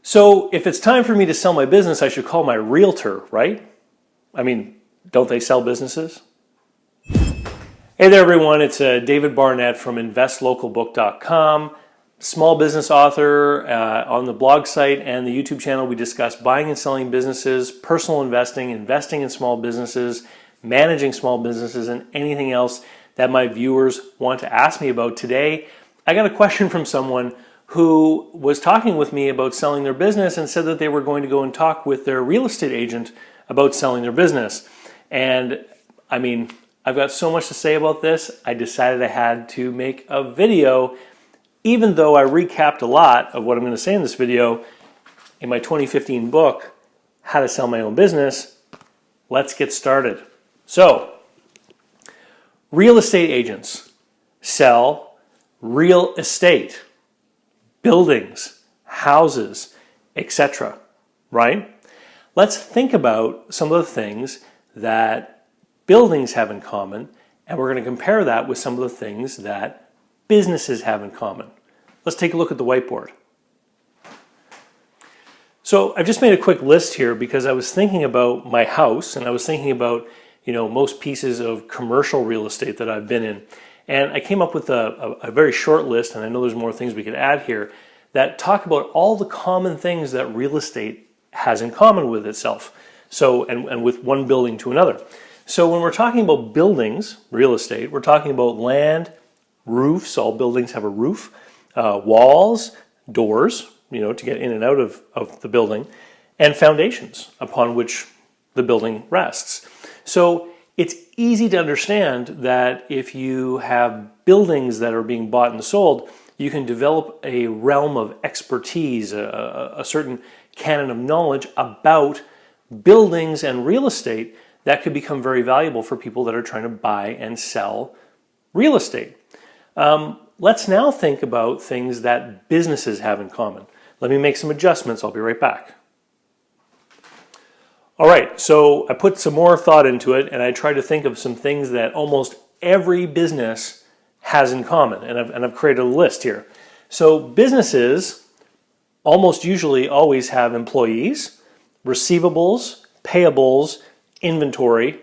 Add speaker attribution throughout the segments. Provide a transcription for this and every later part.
Speaker 1: So if it's time for me to sell my business, I should call my realtor, right? I mean, don't they sell businesses? Hey there, everyone. It's David Barnett from investlocalbook.com, small business author. On the blog site and the YouTube channel, we discuss buying and selling businesses, personal investing, investing in small businesses, managing small businesses, and anything else that my viewers want to ask me about. Today, I got a question from someone who was talking with me about selling their business and said that they were going to go and talk with their real estate agent about selling their business. And I mean, I've got so much to say about this, I decided I had to make a video, even though I recapped a lot of what I'm going to say in this video in my 2015 book, How to Sell My Own Business. Let's get started. So, real estate agents sell real estate, buildings, houses, etc., right? Let's think about some of the things that buildings have in common, and we're going to compare that with some of the things that businesses have in common. Let's take a look at the whiteboard. So I've just made a quick list here because I was thinking about my house, and I was thinking about, most pieces of commercial real estate that I've been in. And I came up with a very short list, and I know there's more things we could add here, that talk about all the common things that real estate has in common with itself. So, and with one building to another. So when we're talking about buildings, real estate, we're talking about land, roofs, all buildings have a roof, walls, doors, to get in and out of the building, and foundations upon which the building rests. So it's easy to understand that if you have buildings that are being bought and sold, you can develop a realm of expertise, a certain canon of knowledge about buildings and real estate that could become very valuable for people that are trying to buy and sell real estate. Let's now think about things that businesses have in common. Let me make some adjustments. I'll be right back. All right, so I put some more thought into it, and I tried to think of some things that almost every business has in common, and I've created a list here. So businesses almost usually always have employees, receivables, payables, inventory,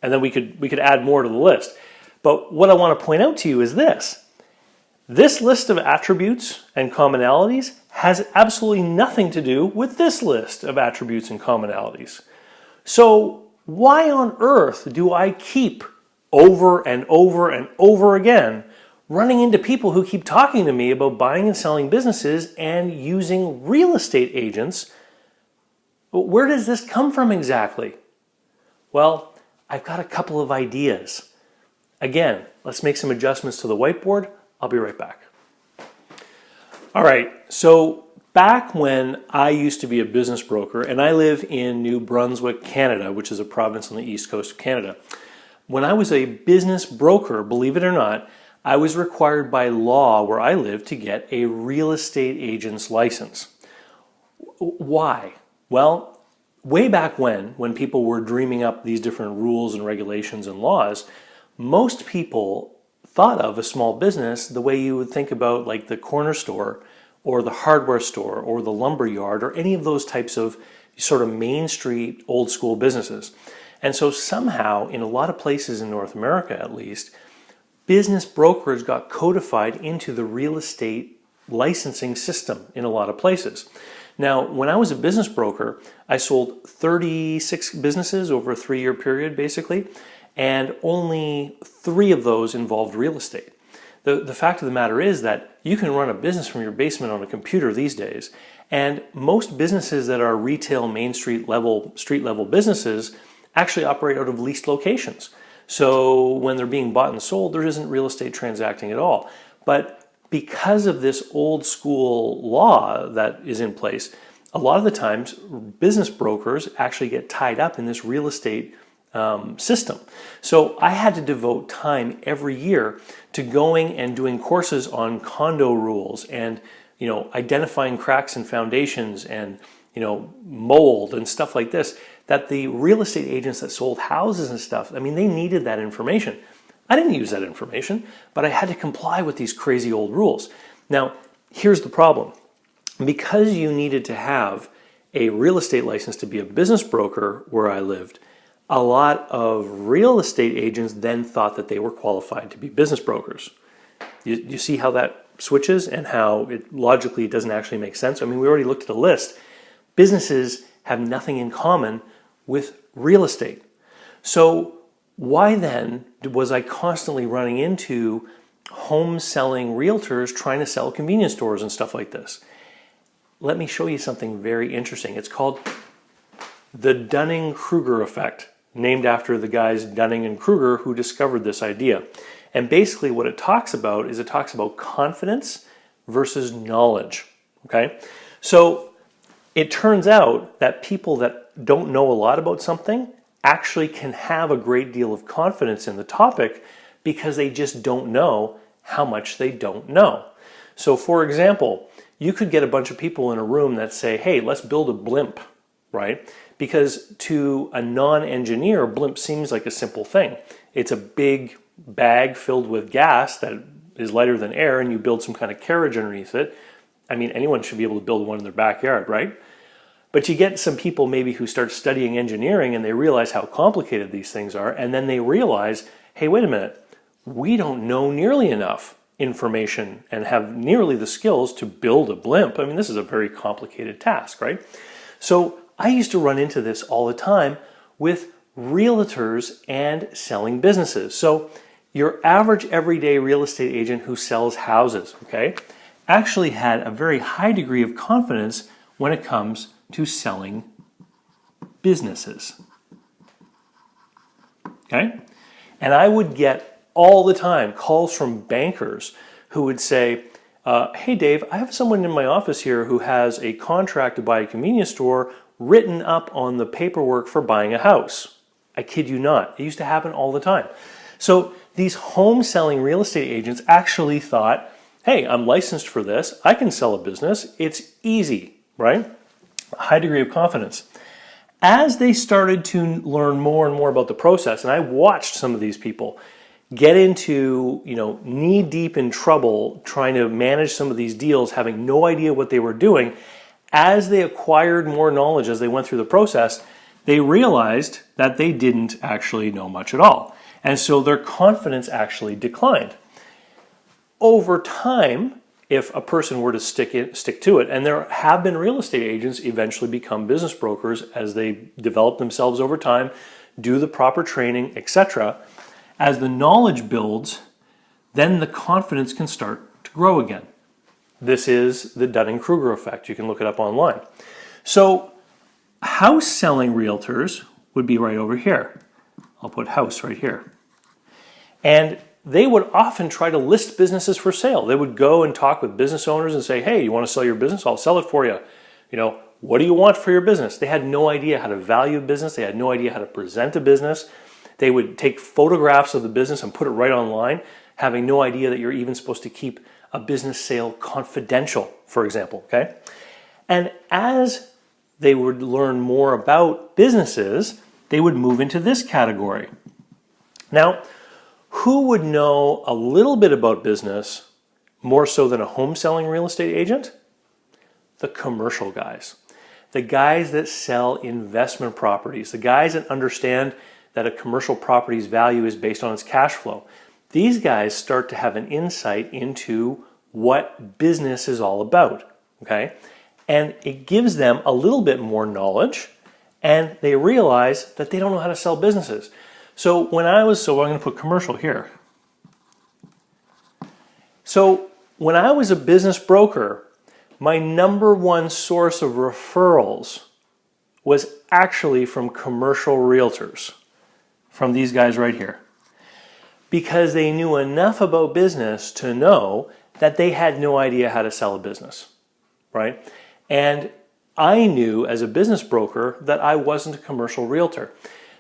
Speaker 1: and then we could add more to the list. But what I want to point out to you is this. This list of attributes and commonalities has absolutely nothing to do with this list of attributes and commonalities. So why on earth do I keep over and over and over again running into people who keep talking to me about buying and selling businesses and using real estate agents? Where does this come from exactly? Well, I've got a couple of ideas. Again, let's make some adjustments to the whiteboard. I'll be right back. All right, so back when I used to be a business broker, and I live in New Brunswick, Canada, which is a province on the east coast of Canada. When I was a business broker, believe it or not, I was required by law where I live to get a real estate agent's license. Why? Well, way back when people were dreaming up these different rules and regulations and laws, most people thought of a small business the way you would think about like the corner store or the hardware store or the lumber yard or any of those types of sort of Main Street old school businesses. And so somehow in a lot of places in North America at least, business brokers got codified into the real estate licensing system in a lot of places. Now, when I was a business broker, I sold 36 businesses over a 3-year period basically, and only 3 of those involved real estate. The fact of the matter is that you can run a business from your basement on a computer these days, and most businesses that are retail Main Street level, street level businesses actually operate out of leased locations. So when they're being bought and sold, there isn't real estate transacting at all. But because of this old school law that is in place, a lot of the times business brokers actually get tied up in this real estate system. So I had to devote time every year to going and doing courses on condo rules and identifying cracks in foundations and mold and stuff like this, that the real estate agents that sold houses and stuff, they needed that information. I didn't use that information, but I had to comply with these crazy old rules. Now, here's the problem. because you needed to have a real estate license to be a business broker where I lived, a lot of real estate agents then thought that they were qualified to be business brokers. You see how that switches and how it logically doesn't actually make sense? I mean, we already looked at the list. Businesses have nothing in common with real estate. So why then was I constantly running into home selling realtors trying to sell convenience stores and stuff like this? Let me show you something very interesting. It's called the Dunning-Krueger effect, named after the guys Dunning and Krueger who discovered this idea. And basically what it talks about is it talks about confidence versus knowledge, okay? So it turns out that people that don't know a lot about something actually can have a great deal of confidence in the topic because they just don't know how much they don't know. So for example, you could get a bunch of people in a room that say, hey, let's build a blimp, right? Because to a non-engineer, blimp seems like a simple thing. It's a big bag filled with gas that is lighter than air, and you build some kind of carriage underneath it. I mean, anyone should be able to build one in their backyard, right? But you get some people maybe who start studying engineering and they realize how complicated these things are, and then they realize, hey, wait a minute, we don't know nearly enough information and have nearly the skills to build a blimp. I mean, this is a very complicated task, right? So I used to run into this all the time with realtors and selling businesses. So your average everyday real estate agent who sells houses, okay, actually had a very high degree of confidence when it comes to selling businesses, okay? And I would get all the time calls from bankers who would say, hey Dave, I have someone in my office here who has a contract to buy a convenience store written up on the paperwork for buying a house. I kid you not. It used to happen all the time. So these home selling real estate agents actually thought, hey, I'm licensed for this. I can sell a business. It's easy, right? A high degree of confidence. As they started to learn more and more about the process, and I watched some of these people get into, knee deep in trouble trying to manage some of these deals, having no idea what they were doing, as they acquired more knowledge as they went through the process, they realized that they didn't actually know much at all. And so their confidence actually declined. Over time, if a person were to stick to it, and there have been real estate agents eventually become business brokers as they develop themselves over time, do the proper training, etc. As the knowledge builds, then the confidence can start to grow again. This is the Dunning-Krueger effect. You can look it up online. So house selling realtors would be right over here. I'll put house right here. And they would often try to list businesses for sale. They would go and talk with business owners and say, hey, you want to sell your business? I'll sell it for you. What do you want for your business? They had no idea how to value a business. They had no idea how to present a business. They would take photographs of the business and put it right online, having no idea that you're even supposed to keep a business sale confidential, for example, okay? And as they would learn more about businesses, they would move into this category. Now, who would know a little bit about business more so than a home selling real estate agent? The commercial guys. The guys that sell investment properties. The guys that understand that a commercial property's value is based on its cash flow. These guys start to have an insight into what business is all about, okay? And it gives them a little bit more knowledge, and they realize that they don't know how to sell businesses. So I'm going to put commercial here. So when I was a business broker, my number one source of referrals was actually from commercial realtors, from these guys right here, because they knew enough about business to know that they had no idea how to sell a business, right? And I knew as a business broker that I wasn't a commercial realtor.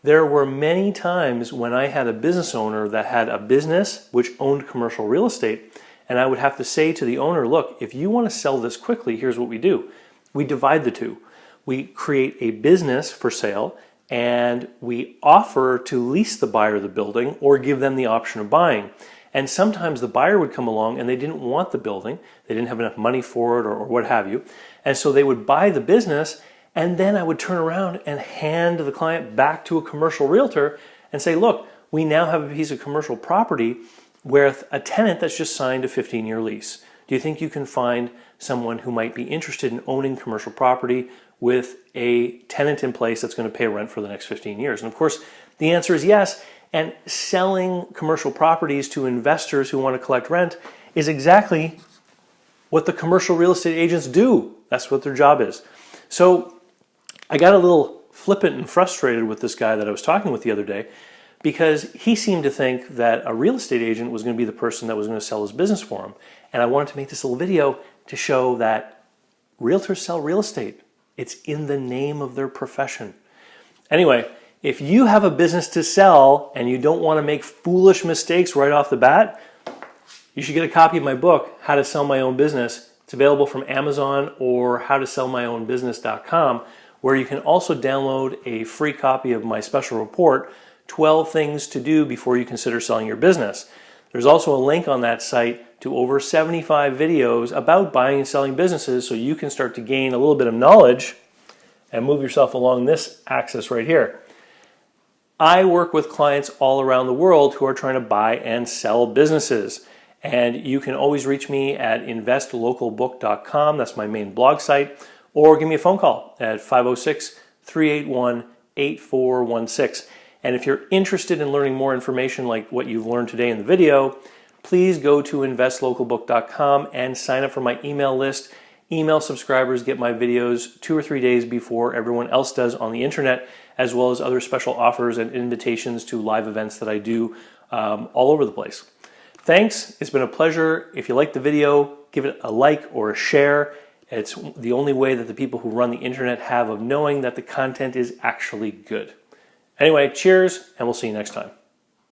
Speaker 1: There were many times when I had a business owner that had a business which owned commercial real estate, and I would have to say to the owner, look, if you want to sell this quickly, here's what we do. We divide the two. We create a business for sale, and we offer to lease the buyer the building or give them the option of buying. And sometimes the buyer would come along and they didn't want the building. They didn't have enough money for it or what have you. And so they would buy the business, and then I would turn around and hand the client back to a commercial realtor and say, look, we now have a piece of commercial property with a tenant that's just signed a 15-year lease. Do you think you can find someone who might be interested in owning commercial property with a tenant in place that's going to pay rent for the next 15 years? And of course, the answer is yes. And selling commercial properties to investors who want to collect rent is exactly what the commercial real estate agents do. That's what their job is. So I got a little flippant and frustrated with this guy that I was talking with the other day, because he seemed to think that a real estate agent was going to be the person that was going to sell his business for him. And I wanted to make this little video to show that realtors sell real estate. It's in the name of their profession. Anyway, if you have a business to sell and you don't want to make foolish mistakes right off the bat, you should get a copy of my book, How to Sell My Own Business. It's available from Amazon or howtosellmyownbusiness.com, where you can also download a free copy of my special report, 12 Things to Do Before You Consider Selling Your Business. There's also a link on that site to over 75 videos about buying and selling businesses, so you can start to gain a little bit of knowledge and move yourself along this axis right here. I work with clients all around the world who are trying to buy and sell businesses. And you can always reach me at investlocalbook.com. That's my main blog site. Or give me a phone call at 506-381-8416. And if you're interested in learning more information like what you've learned today in the video, please go to investlocalbook.com and sign up for my email list. Email subscribers get my videos 2 or 3 days before everyone else does on the internet, as well as other special offers and invitations to live events that I do all over the place. Thanks. It's been a pleasure. If you liked the video, give it a like or a share. It's the only way that the people who run the internet have of knowing that the content is actually good. Anyway, cheers, and we'll see you next time.